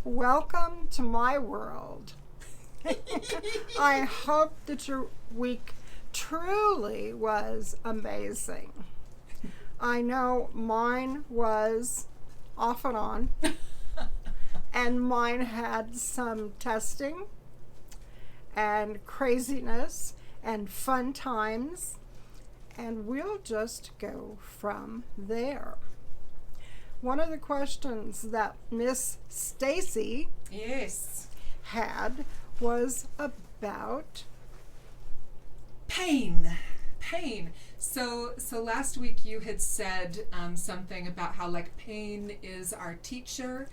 Welcome to my world. I hope that your week truly was amazing. I know mine was off and on, and mine had some testing and craziness and fun times, and we'll just go from there. One of the questions that Miss Stacy had was about pain. So last week you had said something about how pain is our teacher.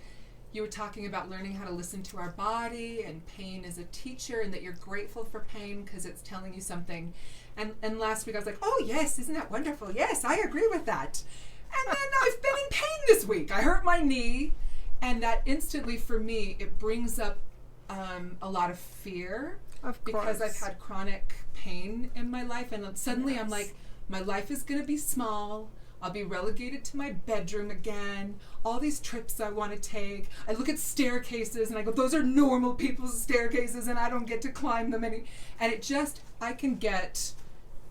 You were talking about learning how to listen to our body, and pain is a teacher, and that you're grateful for pain because it's telling you something. And last week I was like, oh yes, isn't that wonderful? Yes, I agree with that. And then I've been in pain this week. I hurt my knee, and that instantly for me, it brings up a lot of fear. Of course. Because I've had chronic pain in my life, and suddenly Yes. I'm like, my life is going to be small. I'll be relegated to my bedroom again. All these trips I want to take. I look at staircases and I go, those are normal people's staircases and I don't get to climb them any. And I can get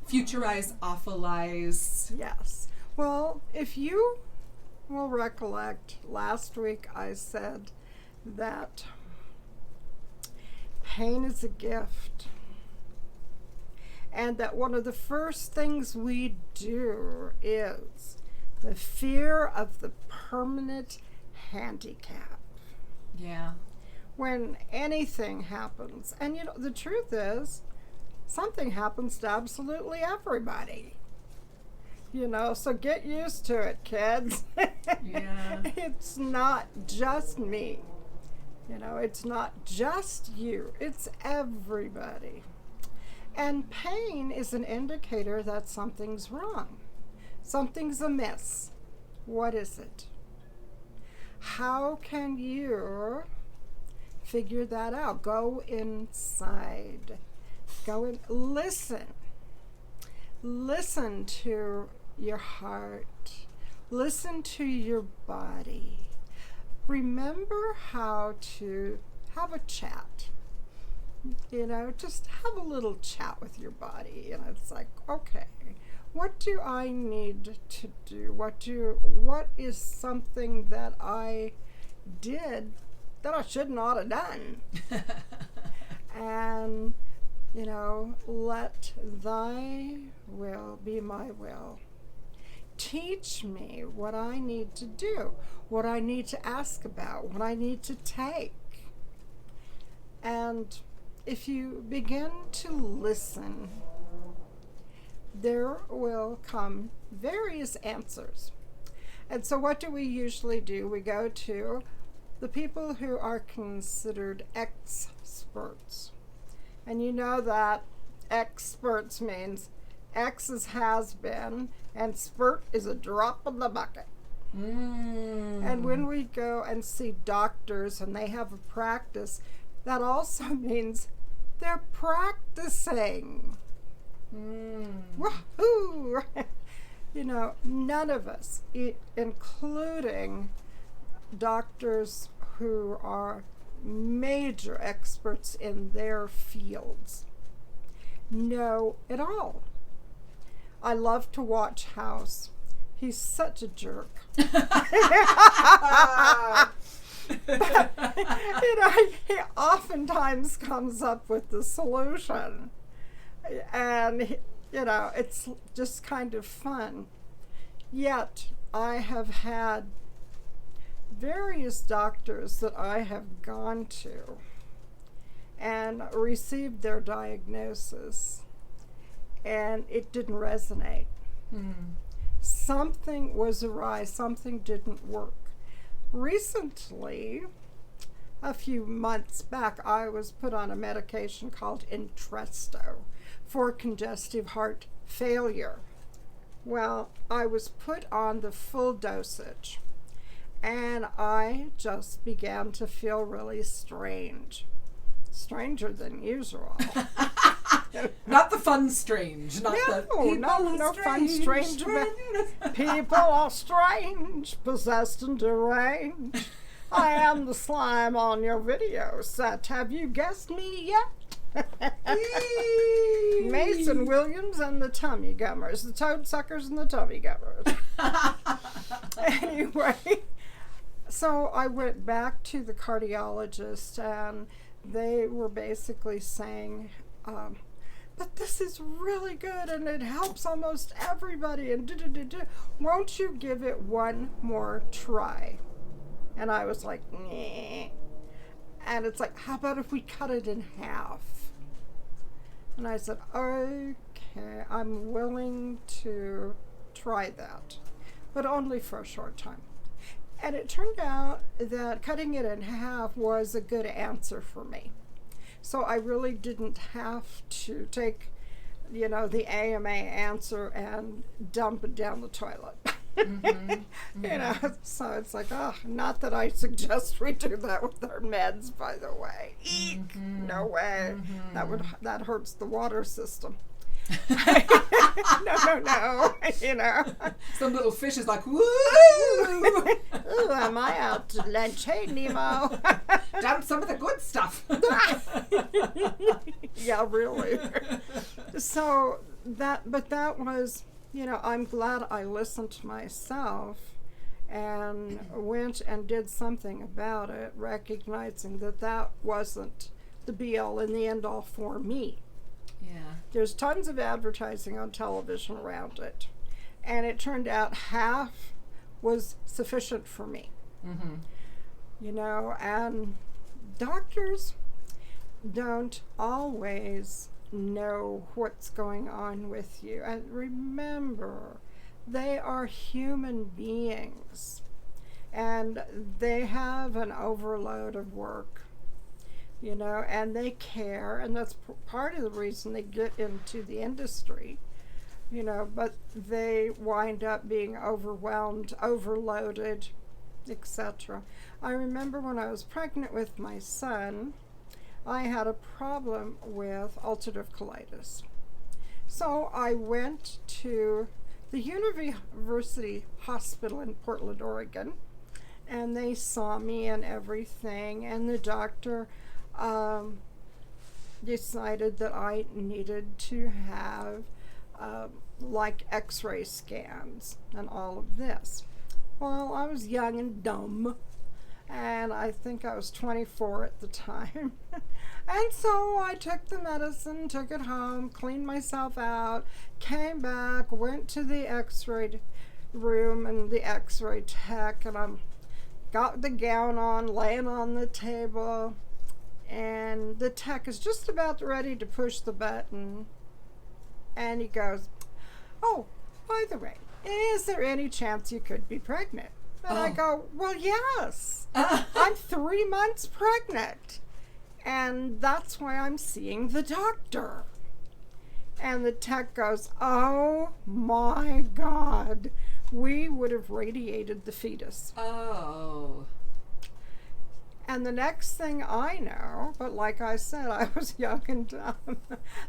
futurized, awfulized. Yes. Well, if you will recollect, last week I said that pain is a gift, and that one of the first things we do is the fear of the permanent handicap. Yeah. When anything happens, and the truth is, something happens to absolutely everybody. So get used to it, kids. Yeah. It's not just me. It's not just you. It's everybody. And pain is an indicator that something's wrong. Something's amiss. What is it? How can you figure that out? Go inside. Go and listen. Listen to your heart. Listen to your body. Remember how to have a chat. Just have a little chat with your body. It's like, okay, what do I need to do? What is something that I did that I should not have done? And, let thy will be my will. Teach me what I need to do, what I need to ask about, what I need to take. And if you begin to listen, there will come various answers. And so what do we usually do? We go to the people who are considered experts. And you know that experts means X is has been, and spurt is a drop in the bucket. And when we go and see doctors and they have a practice, that also means they're practicing. Woohoo! None of us, including doctors who are major experts in their fields, know it all. I love to watch House. He's such a jerk. But, he oftentimes comes up with the solution. And, it's just kind of fun. Yet, I have had various doctors that I have gone to and received their diagnosis, and it didn't resonate. Something was awry, something didn't work. Recently, a few months back, I was put on a medication called Entresto for congestive heart failure. Well, I was put on the full dosage, and I just began to feel really strange. Stranger than usual. Not the fun strange. Not No fun strange. People are strange, possessed and deranged. I am the slime on your video set. Have you guessed me yet? Mason Williams and the Tummy Gummers. The Toad Suckers and the Tummy Gummers. Anyway, so I went back to the cardiologist, and they were basically saying, but this is really good and it helps almost everybody, and won't you give it one more try? And I was like, nah. And it's like, how about if we cut it in half? And I said, okay, I'm willing to try that, but only for a short time. And it turned out that cutting it in half was a good answer for me. So I really didn't have to take, the AMA answer and dump it down the toilet. So it's like, not that I suggest we do that with our meds, by the way. Eek! No way. That hurts the water system. No. Some little fish is like, woo! Ooh, am I out to lunch? Hey, Nemo. Dump some of the good stuff. Yeah, really. So that was, I'm glad I listened to myself and went and did something about it, recognizing that wasn't the be-all and the end-all for me. Yeah. There's tons of advertising on television around it, and it turned out half was sufficient for me. And doctors don't always know what's going on with you. And remember, they are human beings, and they have an overload of work. And they care, and that's part of the reason they get into the industry, but they wind up being overwhelmed, overloaded, etc. I remember when I was pregnant with my son, I had a problem with ulcerative colitis. So I went to the University Hospital in Portland, Oregon, and they saw me and everything, and the doctor decided that I needed to have x-ray scans and all of this. Well, I was young and dumb, and I think I was 24 at the time. And so I took the medicine, took it home, cleaned myself out, came back, went to the x-ray room and the x-ray tech, and I got the gown on, laying on the table, and the tech is just about ready to push the button, and he goes, "Oh, by the way, is there any chance you could be pregnant?" And I go, "Well, yes. I'm 3 months pregnant, and that's why I'm seeing the doctor." And the tech goes, "Oh my God, we would have radiated the fetus." Oh. And the next thing I know, but like I said, I was young and dumb.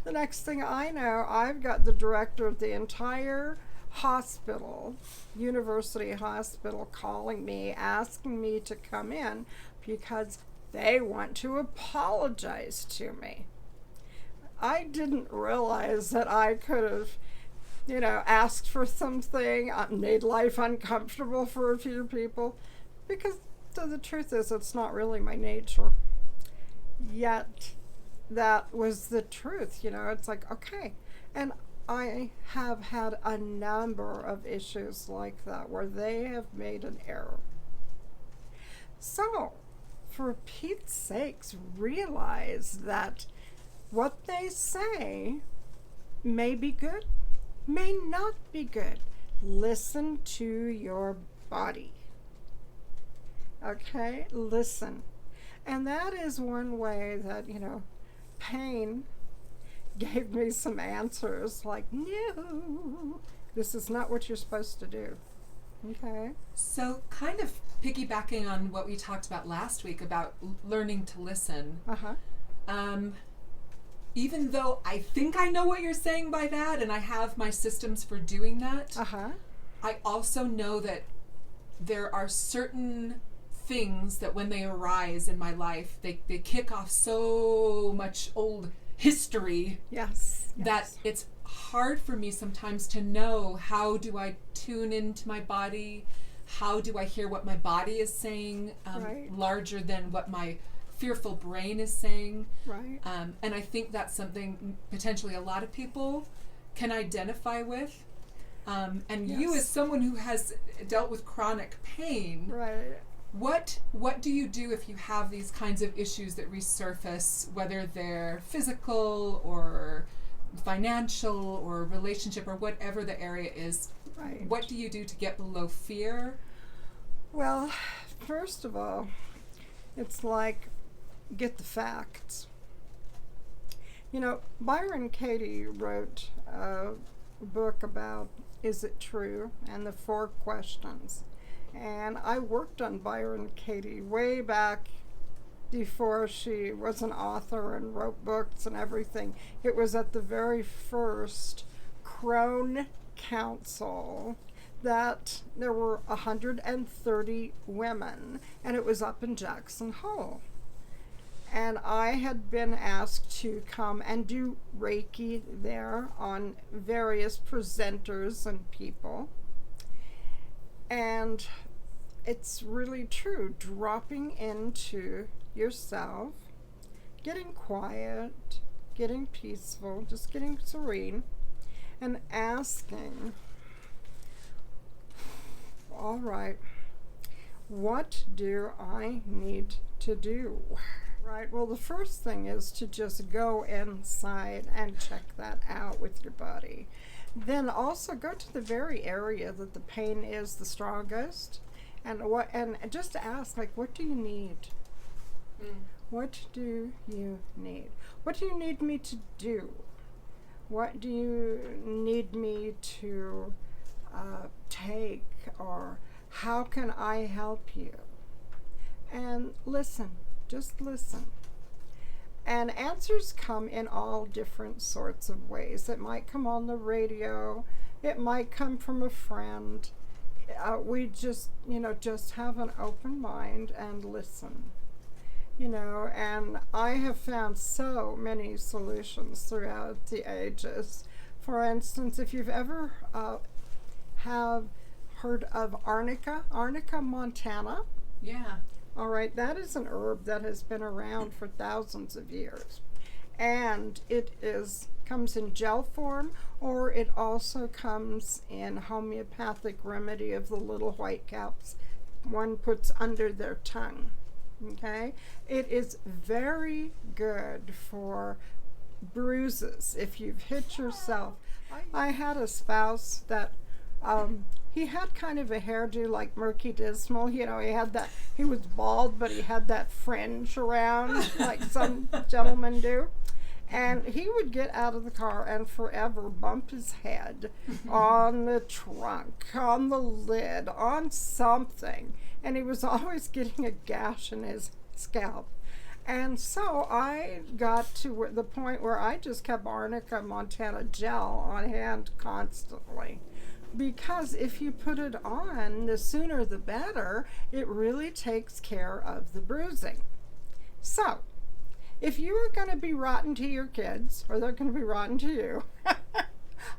The next thing I know, I've got the director of the entire hospital, university hospital, calling me, asking me to come in because they want to apologize to me. I didn't realize that I could have, asked for something, made life uncomfortable for a few people, because so the truth is, it's not really my nature. Yet, that was the truth, It's like, okay. And I have had a number of issues like that where they have made an error. So, for Pete's sakes, realize that what they say may be good, may not be good. Listen to your body. Okay, listen. And that is one way that, pain gave me some answers like, no, this is not what you're supposed to do. Okay. So kind of piggybacking on what we talked about last week about learning to listen. Even though I think I know what you're saying by that, and I have my systems for doing that, I also know that there are certain things that when they arise in my life, they kick off so much old history. Yes. That it's hard for me sometimes to know, how do I tune into my body? How do I hear what my body is saying, larger than what my fearful brain is saying? Right. And I think that's something potentially a lot of people can identify with. And you, as someone who has dealt with chronic pain, right. What do you do if you have these kinds of issues that resurface, whether they're physical or financial or relationship or whatever the area is? Right. What do you do to get below fear? Well, first of all, it's like, get the facts. You know, Byron Katie wrote a book about Is It True? And the 4 questions. And I worked on Byron Katie way back before she was an author and wrote books and everything. It was at the very first Crone Council that there were 130 women, and it was up in Jackson Hole. And I had been asked to come and do Reiki there on various presenters and people. And it's really true, dropping into yourself, getting quiet, getting peaceful, just getting serene, and asking, all right, what do I need to do? Right, well, the first thing is to just go inside and check that out with your body. Then also go to the very area that the pain is the strongest, and just ask, like, what do you need? What do you need? What do you need me to do? What do you need me to take, or how can I help you? And listen, just listen. And answers come in all different sorts of ways. It might come on the radio. It might come from a friend. We just have an open mind and listen. And I have found so many solutions throughout the ages. For instance, if you've ever have heard of arnica montana. Yeah. All right, that is an herb that has been around for thousands of years. And it comes in gel form, or it also comes in homeopathic remedy of the little white caps one puts under their tongue. Okay? It is very good for bruises if you've hit yourself. I had a spouse that he had kind of a hairdo like Murky Dismal. He was bald, but he had that fringe around like some gentlemen do. And he would get out of the car and forever bump his head on the trunk, on the lid, on something. And he was always getting a gash in his scalp. And so I got to the point where I just kept arnica montana gel on hand constantly. Because if you put it on, the sooner the better, it really takes care of the bruising. So, if you are going to be rotten to your kids, or they're going to be rotten to you,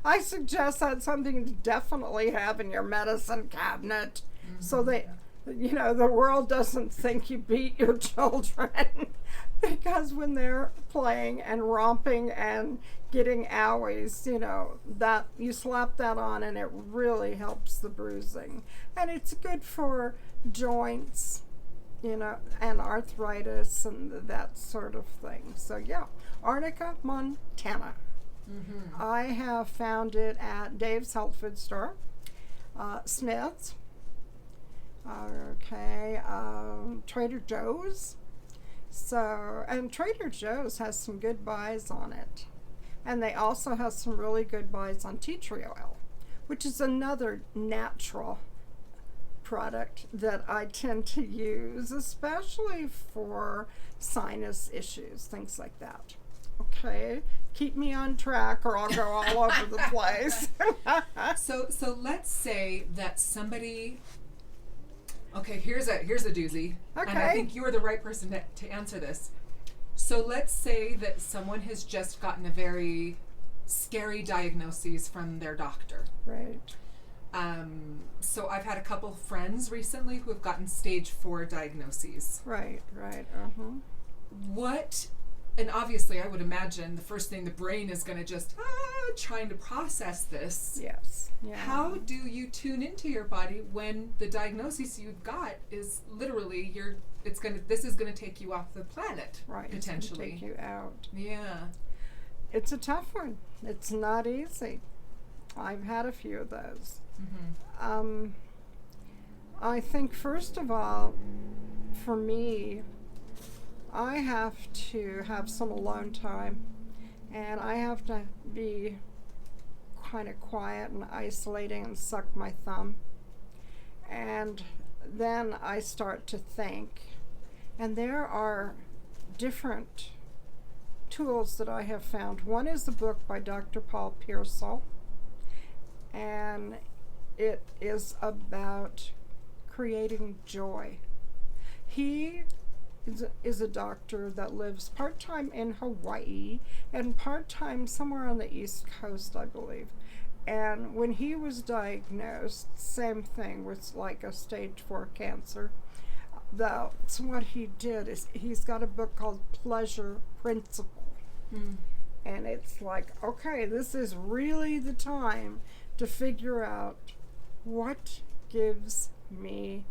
I suggest that's something to definitely have in your medicine cabinet, so that, the world doesn't think you beat your children. Because when they're playing and romping and getting owies, that you slap that on and it really helps the bruising. And it's good for joints, and arthritis and that sort of thing. So yeah, arnica montana. I have found it at Dave's Health Food Store, Smith's, Trader Joe's. So, and Trader Joe's has some good buys on it. And they also have some really good buys on tea tree oil, which is another natural product that I tend to use, especially for sinus issues, things like that. Okay, keep me on track or I'll go all over the place. So let's say that somebody Okay, here's a doozy. Okay. And I think you are the right person to answer this. So let's say that someone has just gotten a very scary diagnosis from their doctor. Right. So I've had a couple friends recently who have gotten stage 4 diagnoses. Right. What, and obviously I would imagine the first thing the brain is going to just, trying to process this. Yes. Yeah. How do you tune into your body when the diagnosis you've got is literally this is going to take you off the planet, right. potentially. It's gonna take you out. Yeah. It's a tough one. It's not easy. I've had a few of those. Mm-hmm. I think, first of all, for me, I have to have some alone time, and I have to be kind of quiet and isolating and suck my thumb. And then I start to think. And there are different tools that I have found. One is a book by Dr. Paul Pearsall, and it is about creating joy. He is a doctor that lives part-time in Hawaii and part-time somewhere on the East Coast, I believe. And when he was diagnosed, same thing, with like a stage 4 cancer. That's what he did. Is he's got a book called Pleasure Principle. And it's like, okay, this is really the time to figure out what gives me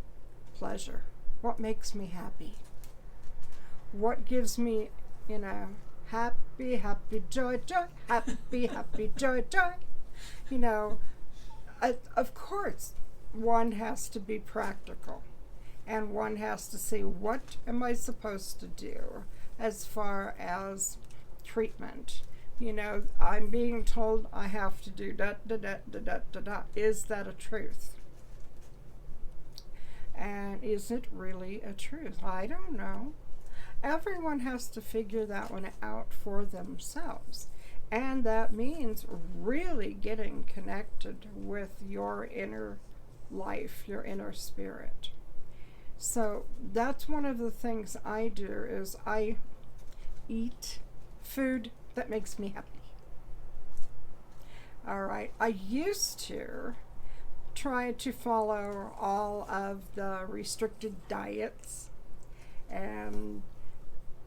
pleasure, what makes me happy, what gives me, happy, joy, happy, joy. Of course, one has to be practical, and one has to see, what am I supposed to do as far as treatment? I'm being told I have to do da da da da da da da. Is that a truth? And is it really a truth? I don't know. Everyone has to figure that one out for themselves. And that means really getting connected with your inner life, your inner spirit. So that's one of the things I do, is I eat food that makes me happy. All right. I used to try to follow all of the restricted diets, and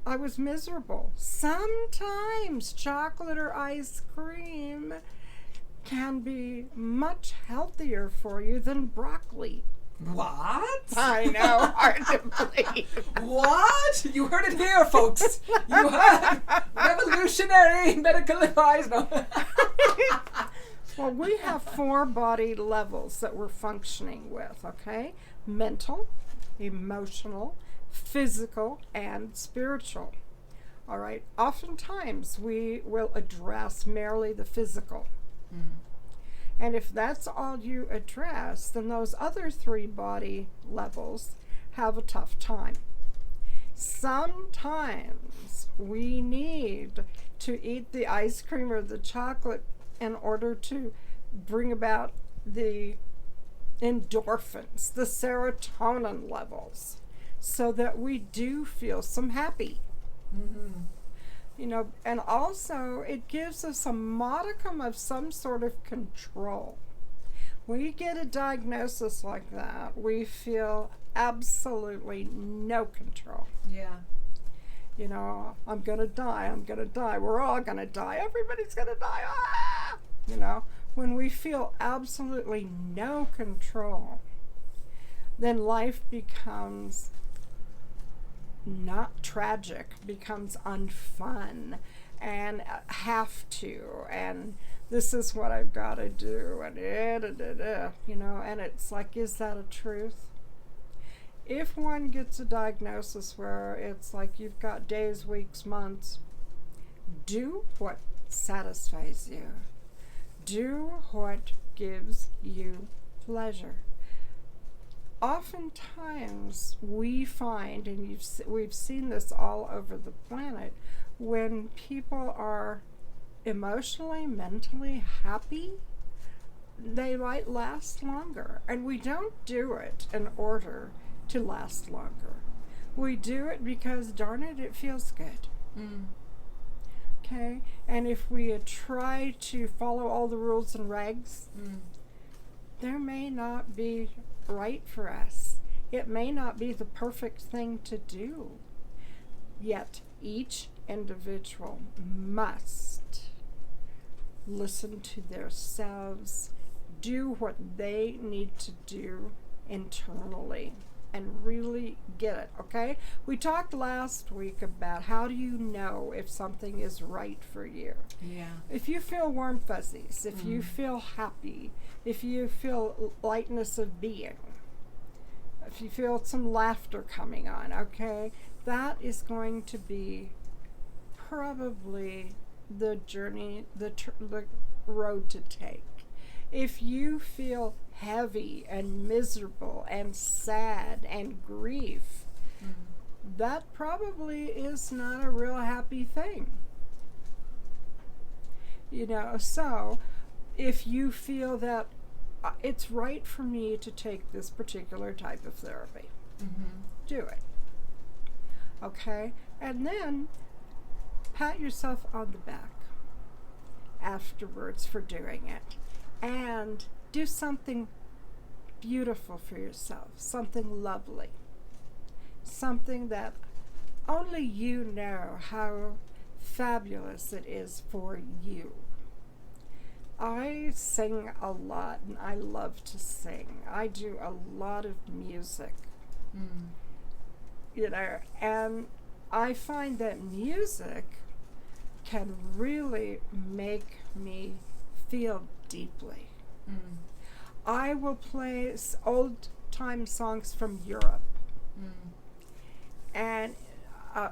I was miserable. Sometimes chocolate or ice cream can be much healthier for you than broccoli. What? I know, hard to believe. What? You heard it here, folks. You heard revolutionary medical advice. No. Well, we have 4 body levels that we're functioning with, okay? Mental, emotional, physical, and spiritual. All right? Oftentimes, we will address merely the physical. And if that's all you address, then those other 3 body levels have a tough time. Sometimes we need to eat the ice cream or the chocolate in order to bring about the endorphins, the serotonin levels, so that we do feel some happy. And also it gives us a modicum of some sort of control. When you get a diagnosis like that, we feel absolutely no control. Yeah. I'm going to die. We're all going to die. Everybody's going to die. When we feel absolutely no control, then life becomes not tragic, becomes unfun, and and this is what I've got to do, and and it's like, is that a truth? If one gets a diagnosis where it's like you've got days, weeks, months, do what satisfies you. Do what gives you pleasure. Oftentimes we find, and we've seen this all over the planet, when people are emotionally, mentally happy, they might last longer. And we don't do it in order to last longer. We do it because, darn it feels good. Okay? And if we try to follow all the rules and regs, there may not be right for us. It may not be the perfect thing to do. Yet each individual must listen to themselves, do what they need to do internally, and really get it, okay? We talked last week about how do you know if something is right for you. Yeah. If you feel warm fuzzies, if you feel happy, if you feel lightness of being, if you feel some laughter coming on, okay, that is going to be probably the journey, the road to take. If you feel heavy and miserable and sad and grief, that probably is not a real happy thing. You know, so if you feel that it's right for me to take this particular type of therapy, do it. Okay? And then pat yourself on the back afterwards for doing it. And do something beautiful for yourself, something lovely, something that only you know how fabulous it is for you. I sing a lot, and I love to sing. I do a lot of music, you know, and I find that music can really make me feel deeply. I will play old-time songs from Europe and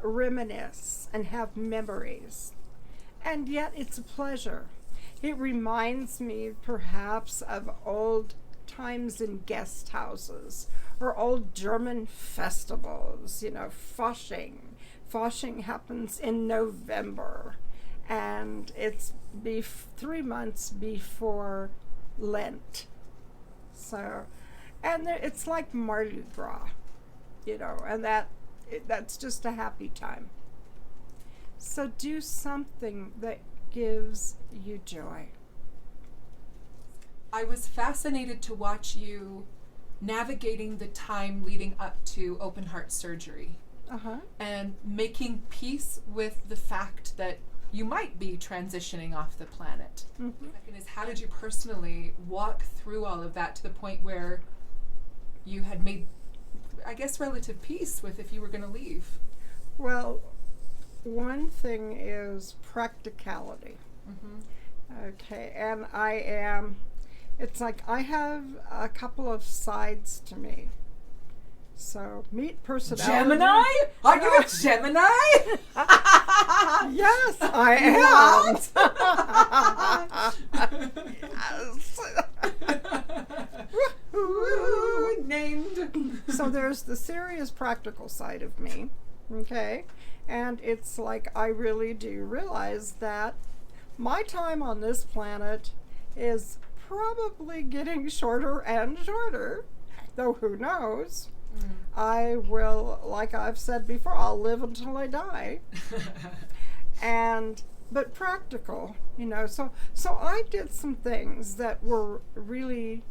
reminisce and have memories. And yet it's a pleasure. It reminds me perhaps of old times in guest houses or old German festivals, you know, Fasching. Fasching happens in November, and it's 3 months before Lent. So, and it's like Mardi Gras, you know, and that's just a happy time. So do something that gives you joy. I was fascinated to watch you navigating the time leading up to open heart surgery and making peace with the fact that you might be transitioning off the planet. How did you personally walk through all of that to the point where you had made, I guess, relative peace with if you were going to leave? Well, one thing is practicality. Okay, and it's like I have a couple of sides to me. So, meet personality. Gemini? Are you a Gemini? Yes, I am. Yes. Named. So there's the serious practical side of me, okay? And it's like I really do realize that my time on this planet is probably getting shorter and shorter, though who knows? I will, like I've said before, I'll live until I die. But practical, you know. So I did some things that were really,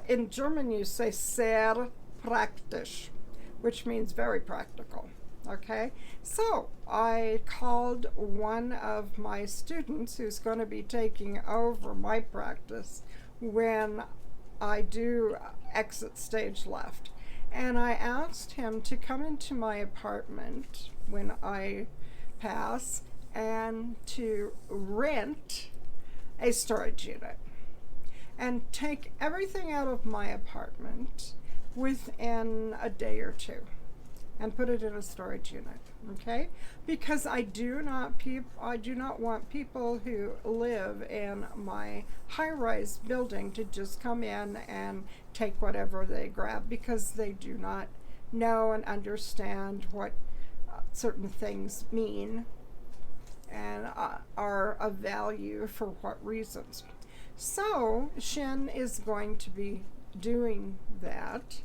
in German you say sehr praktisch, which means very practical. Okay, so I called one of my students who's going to be taking over my practice when I do exit stage left. And I asked him to come into my apartment when I pass and to rent a storage unit and take everything out of my apartment within a day or two and put it in a storage unit, okay? Because I do not want people who live in my high-rise building to just come in and take whatever they grab, because they do not know and understand what certain things mean and are of value for what reasons. So Shin is going to be doing that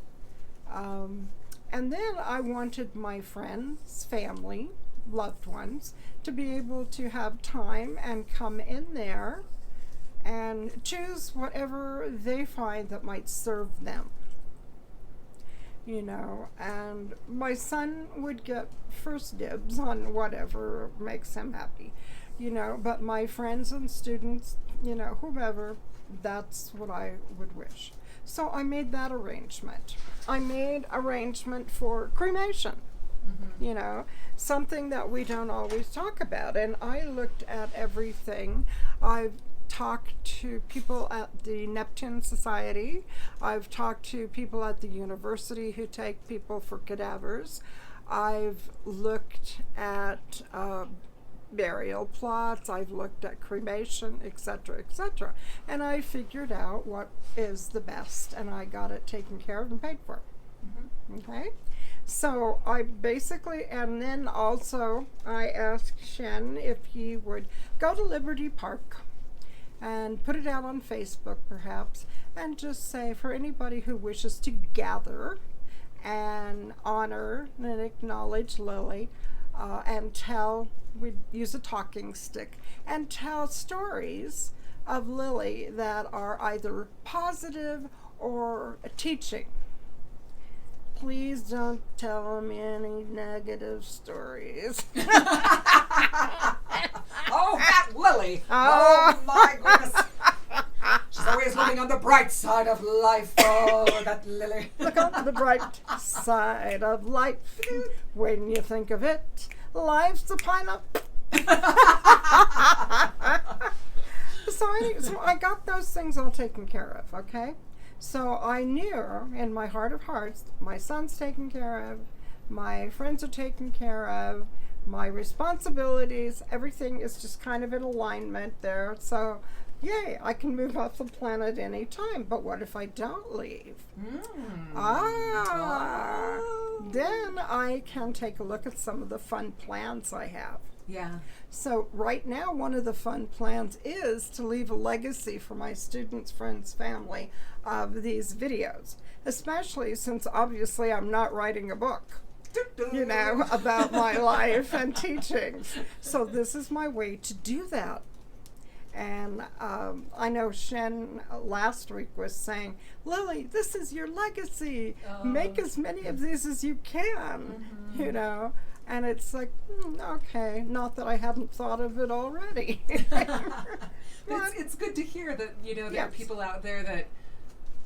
And then I wanted my friends, family, loved ones to be able to have time and come in there and choose whatever they find that might serve them. And my son would get first dibs on whatever makes him happy, but my friends and students, whomever, that's what I would wish. So I made that arrangement. I made arrangement for cremation, something that we don't always talk about. And I looked at everything. I've talked to people at the Neptune Society. I've talked to people at the university who take people for cadavers. I've looked at burial plots. I've looked at cremation, etc., etc. And I figured out what is the best, and I got it taken care of and paid for. Okay? So I basically, and then also I asked Shen if he would go to Liberty Park and put it out on Facebook perhaps, and just say for anybody who wishes to gather and honor and acknowledge Lilli, and we'd use a talking stick, and tell stories of Lilli that are either positive or teaching. Please don't tell them any negative stories. Oh, that Lilli! Oh my goodness! She's always looking on the bright side of life. Oh, that Lilli! Look on the bright side of life. When you think of it, life's a pineapple. So I got those things all taken care of, okay? So I knew in my heart of hearts, my son's taken care of, my friends are taken care of, my responsibilities, everything is just kind of in alignment there. So, yay, I can move off the planet any time. But what if I don't leave? Then I can take a look at some of the fun plans I have. Yeah. So right now, one of the fun plans is to leave a legacy for my students, friends, family of these videos, especially since obviously I'm not writing a book, about my life and teachings. So this is my way to do that. And I know Shen last week was saying, Lilli, this is your legacy. Make as many of these as you can, And it's like, okay, not that I hadn't thought of it already. It's good to hear that, there are people out there that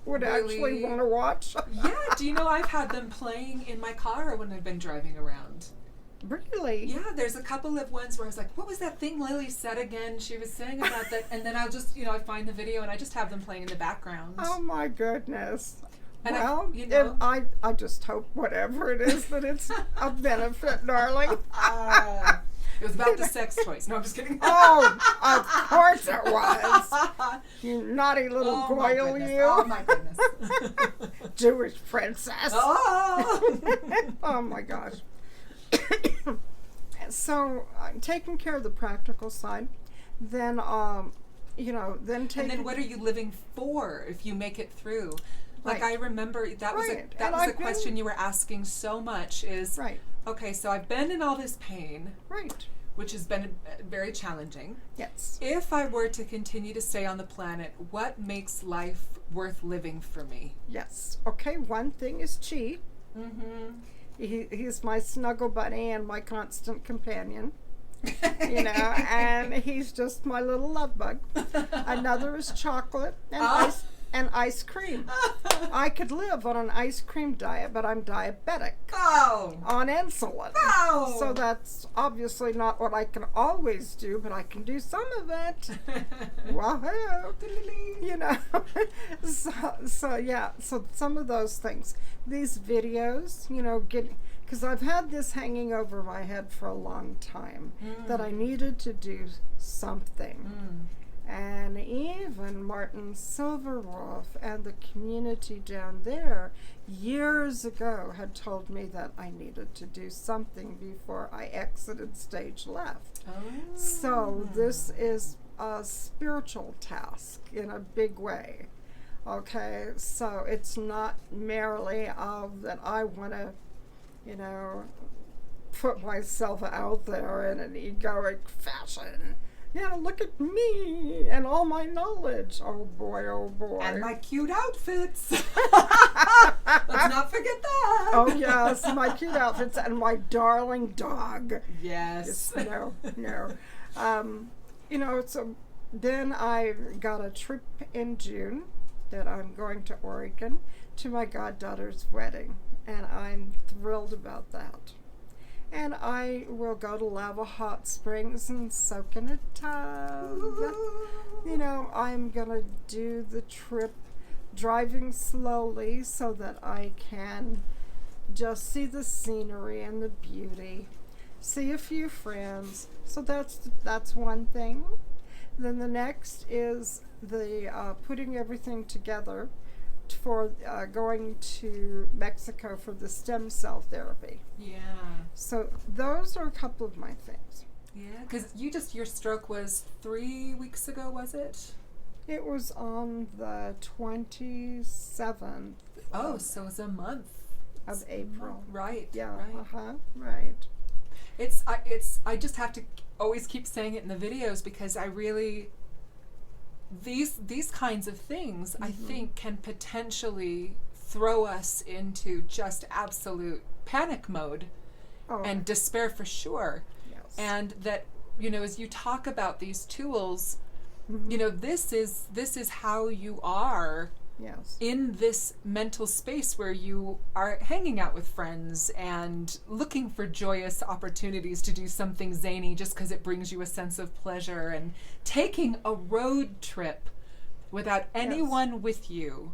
would really actually want to watch. Yeah, do you know I've had them playing in my car when I've been driving around. Really? Yeah, there's a couple of ones where I was like, what was that thing Lilli said again? She was saying about that. And then I'll just, I find the video and I just have them playing in the background. Oh my goodness. And well, I just hope whatever it is that it's a benefit, darling. It was about the sex toys. No, I'm just kidding. Oh, of course it was. You naughty little goyle, you. Oh my goodness. Jewish princess. Oh my gosh. So I'm taking care of the practical side. Then, And then what are you living for if you make it through? Like, I remember that was a question you were asking so much is, okay, so I've been in all this pain, which has been very challenging. Yes. If I were to continue to stay on the planet, what makes life worth living for me? Yes. Okay, one thing is Chi. He's my snuggle buddy and my constant companion. And he's just my little love bug. Another is chocolate and ice cream. I could live on an ice cream diet, but I'm diabetic on insulin. So that's obviously not what I can always do, but I can do some of it. Wahoo! So some of those things. These videos, because I've had this hanging over my head for a long time, that I needed to do something. And even Martin Silverwolf and the community down there years ago had told me that I needed to do something before I exited stage left. So this is a spiritual task in a big way. Okay, so it's not merely that I want to, you know, put myself out there in an egoic fashion. Yeah, look at me and all my knowledge. Oh boy, oh boy. And my cute outfits. Let's not forget that. Oh yes, my cute outfits and my darling dog. Yes. No. You know, so then I got a trip in June that I'm going to Oregon to my goddaughter's wedding, and I'm thrilled about that. And I will go to Lava Hot Springs and soak in a tub. You know, I'm going to do the trip driving slowly so that I can just see the scenery and the beauty, see a few friends. So that's one thing. Then the next is the putting everything together for going to Mexico for the stem cell therapy. Yeah. So those are a couple of my things. Yeah, because your stroke was 3 weeks ago, was it? It was on the 27th. Oh, so it's a month of April. Right. Yeah. Right. Right. I just have to always keep saying it in the videos because I really these kinds of things I think can potentially throw us into just absolute panic mode and despair for sure. Yes. And that, you know, as you talk about these tools, you know, this is how you are in this mental space where you are hanging out with friends and looking for joyous opportunities to do something zany just because it brings you a sense of pleasure, and taking a road trip without anyone with you,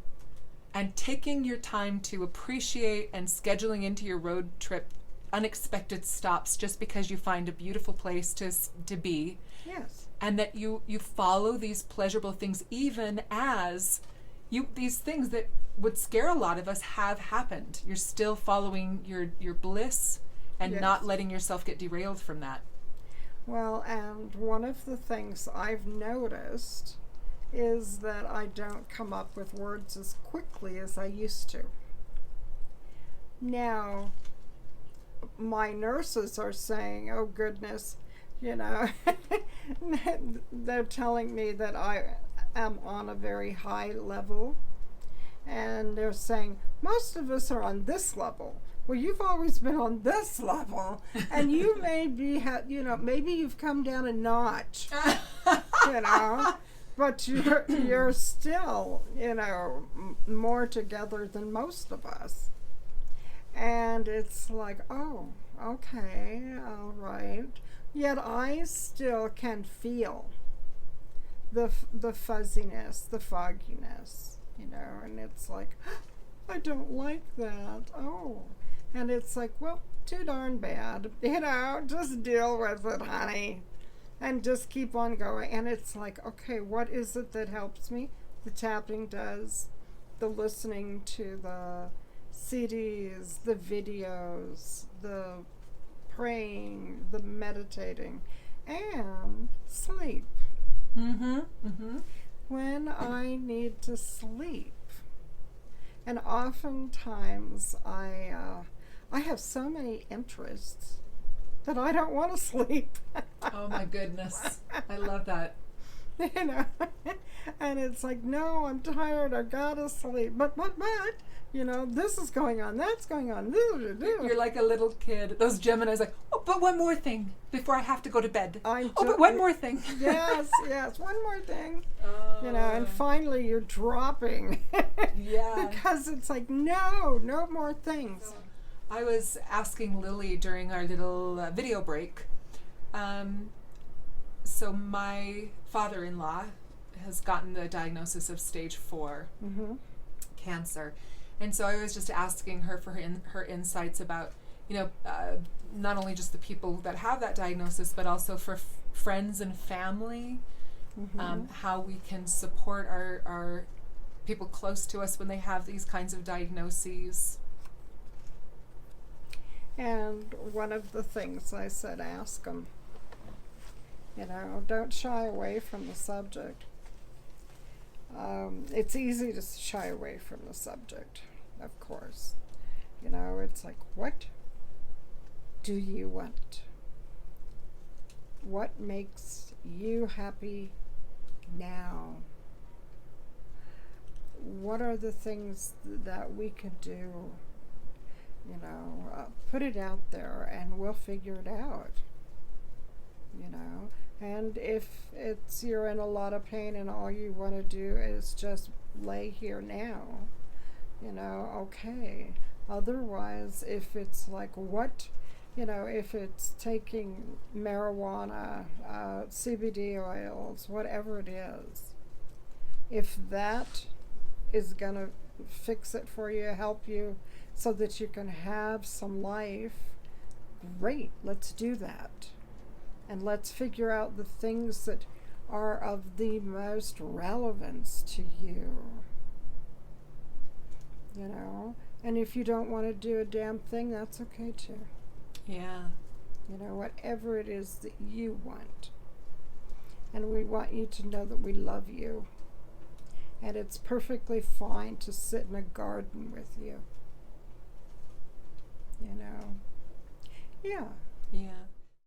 and taking your time to appreciate and scheduling into your road trip unexpected stops just because you find a beautiful place to be. Yes. And that you follow these pleasurable things even as these things that would scare a lot of us have happened. You're still following your bliss and not letting yourself get derailed from that. Well, and one of the things I've noticed is that I don't come up with words as quickly as I used to. Now, my nurses are saying, oh goodness, you know, they're telling me that I am on a very high level, and they're saying most of us are on this level. Well, you've always been on this level, and you may be, maybe you've come down a notch, you know, but you're still, you know, more together than most of us. And it's like, oh, okay, all right. Yet I still can feel the fuzziness, the fogginess, you know, and it's like, I don't like that. Oh. And it's like, well, too darn bad. You know, just deal with it, honey. And just keep on going. And it's like, okay, what is it that helps me? The tapping does. The listening to the CDs, the videos, the praying, the meditating, and sleep. When I need to sleep. And oftentimes I have so many interests that I don't want to sleep. Oh my goodness. I love that. You know, and it's like, no, I'm tired, I gotta sleep. But, you know, this is going on, that's going on. You're like a little kid. Those Geminis like, oh, but one more thing before I have to go to bed. But one more thing. Yes, one more thing. You know, and finally you're dropping. Yeah. Because it's like, no more things. I was asking Lilli during our little video break. So my father-in-law has gotten the diagnosis of stage 4 cancer. And so I was just asking her for her insights about, you know, not only just the people that have that diagnosis, but also for friends and family, how we can support our people close to us when they have these kinds of diagnoses. And one of the things I said, ask them. You know, don't shy away from the subject. It's easy to shy away from the subject, of course. You know, it's like, what do you want? What makes you happy now? What are the things that we could do? You know, put it out there and we'll figure it out. You know, and if it's you're in a lot of pain and all you want to do is just lay here now, you know, okay. Otherwise, if it's like what, you know, if it's taking marijuana, CBD oils, whatever it is, if that is going to fix it for you, help you so that you can have some life, great, let's do that. And let's figure out the things that are of the most relevance to you. You know? And if you don't want to do a damn thing, that's okay too. Yeah. You know, whatever it is that you want. And we want you to know that we love you. And it's perfectly fine to sit in a garden with you. You know? Yeah.